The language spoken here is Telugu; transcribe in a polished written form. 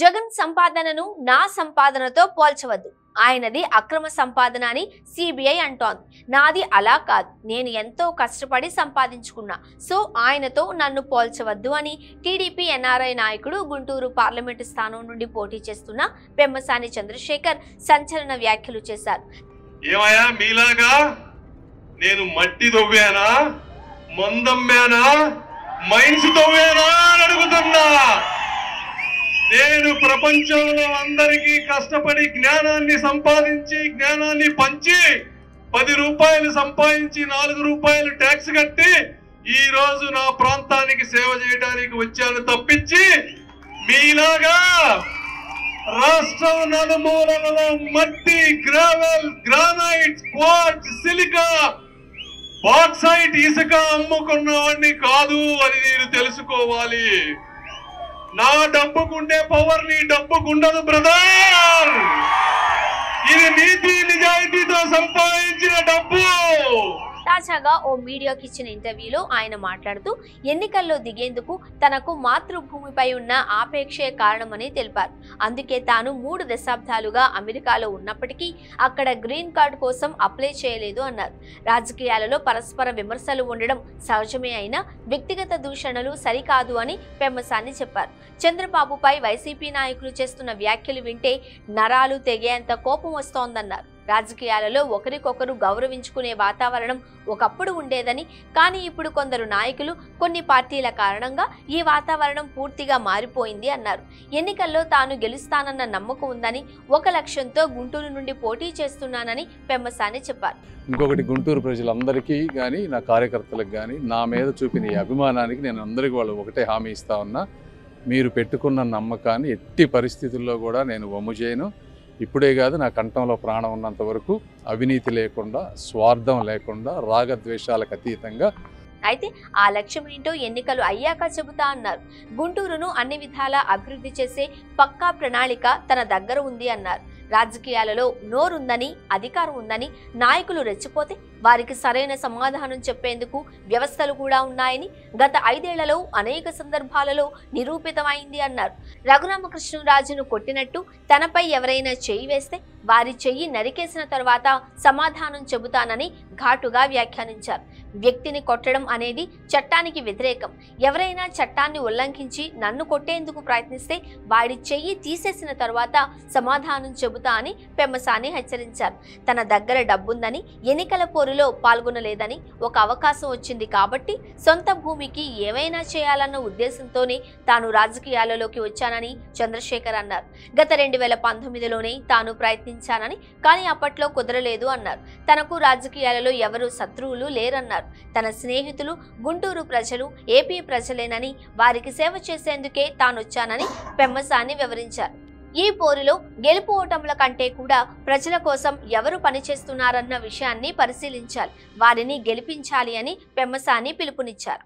జగన్ సంపాదనను నా సంపాదనతో పోల్చవద్దు. ఆయనది అక్రమ సంపాదన అని సిబిఐ అంటోంది. నాది అలా కాదు. నేను ఎంతో కష్టపడి సంపాదించుకున్నా. సో ఆయనతో నన్ను పోల్చవద్దు అని టీడీపీ ఎన్ఆర్ఐ నాయకుడు గుంటూరు పార్లమెంటు స్థానం నుండి పోటీ చేస్తున్న పెమ్మసాని చంద్రశేఖర్ సంచలన వ్యాఖ్యలు చేశారు. ఏమయ్యా మీలాగా నేను మట్టి తవ్వానా, మందమ్మానా, మైన్స్ తవ్వానా అని అడుగుతున్నా. నేను ప్రపంచంలో అందరికీ కష్టపడి జ్ఞానాన్ని సంపాదించి జ్ఞానాన్ని పంచి 10 రూపాయలు సంపాదించి 4 రూపాయలు ట్యాక్స్ కట్టి ఈ రోజు నా ప్రాంతానికి సేవ చేయడానికి వచ్చాను తప్పించి మీలాగా రాష్ట్రం నలుమూలలలో మట్టి, gravel, granite, quartz, silica, bauxite, ఇసుక అమ్ముకున్నవాడిని కాదు అని నేను తెలుసుకోవాలి. నా డబ్బుకుండే పవర్ నీ డబ్బుకుండదు బ్రదర్. ఇది నీతి నిజాయితీతో సంపాదించిన డబ్బు. తాజాగా ఓ మీడియాకి ఇచ్చిన ఇంటర్వ్యూలో ఆయన మాట్లాడుతూ ఎన్నికల్లో దిగేందుకు తనకు మాతృభూమిపై ఉన్న ఆపేక్షే కారణమని తెలిపారు. అందుకే తాను 3 దశాబ్దాలుగా అమెరికాలో ఉన్నప్పటికీ అక్కడ గ్రీన్ కార్డు కోసం అప్లై చేయలేదు అన్నారు. రాజకీయాలలో పరస్పర విమర్శలు ఉండడం సహజమే అయినా వ్యక్తిగత దూషణలు సరికాదు అని పెమ్మసాని చెప్పారు. చంద్రబాబుపై వైసీపీ నాయకులు చేస్తున్న వ్యాఖ్యలు వింటే నరాలు తెగేంత కోపం వస్తోందన్నారు. రాజకీయాలలో ఒకరికొకరు గౌరవించుకునే వాతావరణం ఒకప్పుడు ఉండేదని, కానీ ఇప్పుడు కొందరు నాయకులు, కొన్ని పార్టీల కారణంగా ఈ వాతావరణం పూర్తిగా మారిపోయింది అన్నారు. ఎన్నికల్లో తాను గెలుస్తానన్న నమ్మకం ఉందని, ఒక లక్ష్యంతో గుంటూరు నుండి పోటీ చేస్తున్నానని పెమ్మసాని చెప్పారు. ఇంకొకటి, గుంటూరు ప్రజలందరికీ కానీ నా కార్యకర్తలకు కానీ నా మీద చూపిన ఈ అభిమానానికి నేను అందరికీ వాళ్ళు ఒకటే హామీ ఇస్తా ఉన్నా. మీరు పెట్టుకున్న నమ్మకాన్ని ఎట్టి పరిస్థితుల్లో కూడా నేను వమ్ము చేయను. ఇప్పుడే కాదు, నా కంఠంలో ప్రాణం ఉన్నంత వరకు అవినీతి లేకుండా, స్వార్థం లేకుండా, రాగద్వేషాలకు అతీతంగా. అయితే ఆ లక్ష్యం ఏంటో ఎన్నికలు అయ్యాక చెబుతా అన్నారు. గుంటూరును అన్ని విధాలా అభివృద్ధి చేసే పక్కా ప్రణాళిక తన దగ్గర ఉంది అన్నారు. రాజకీయాలలో నోరుందని, అధికారం ఉందని నాయకులు రెచ్చిపోతే వారికి సరైన సమాధానం చెప్పేందుకు వ్యవస్థలు కూడా ఉన్నాయని గత 5 ఏళ్లలో అనేక సందర్భాలలో నిరూపితమైంది అన్నారు. రఘురామకృష్ణరాజును కొట్టినట్టు తనపై ఎవరైనా చెయ్యి వేస్తే వారి చెయ్యి నరికేసిన తర్వాత సమాధానం చెబుతానని ఘాటుగా వ్యాఖ్యానించారు. వ్యక్తిని కొట్టడం అనేది చట్టానికి వ్యతిరేకం. ఎవరైనా చట్టాన్ని ఉల్లంఘించి నన్ను కొట్టేందుకు ప్రయత్నిస్తే వాడి చెయ్యి తీసేసిన తర్వాత సమాధానం చెబుతా అని పెమ్మసాని హెచ్చరించారు. తన దగ్గర డబ్బుందని, ఎన్నికల పోరులో పాల్గొనలేదని, ఒక అవకాశం వచ్చింది కాబట్టి సొంత భూమికి ఏమైనా చేయాలన్న ఉద్దేశంతోనే తాను రాజకీయాలలోకి వచ్చానని చంద్రశేఖర్ అన్నారు. గత 2019లోనే తాను ప్రయత్నించానని, కానీ అప్పట్లో కుదరలేదు అన్నారు. తనకు రాజకీయాలలో ఎవరు శత్రువులు లేరన్నారు. తన స్నేహితులు గుంటూరు ప్రజలు, ఏపీ ప్రజలేనని, వారికి సేవ చేసేందుకే తానొచ్చానని పెమ్మసాని వివరించారు. ఈ పోరులో గెలుపు ఓటముల కంటే కూడా ప్రజల కోసం ఎవరు పనిచేస్తున్నారన్న విషయాన్ని పరిశీలించాలి, వారిని గెలిపించాలి అని పెమ్మసాని పిలుపునిచ్చారు.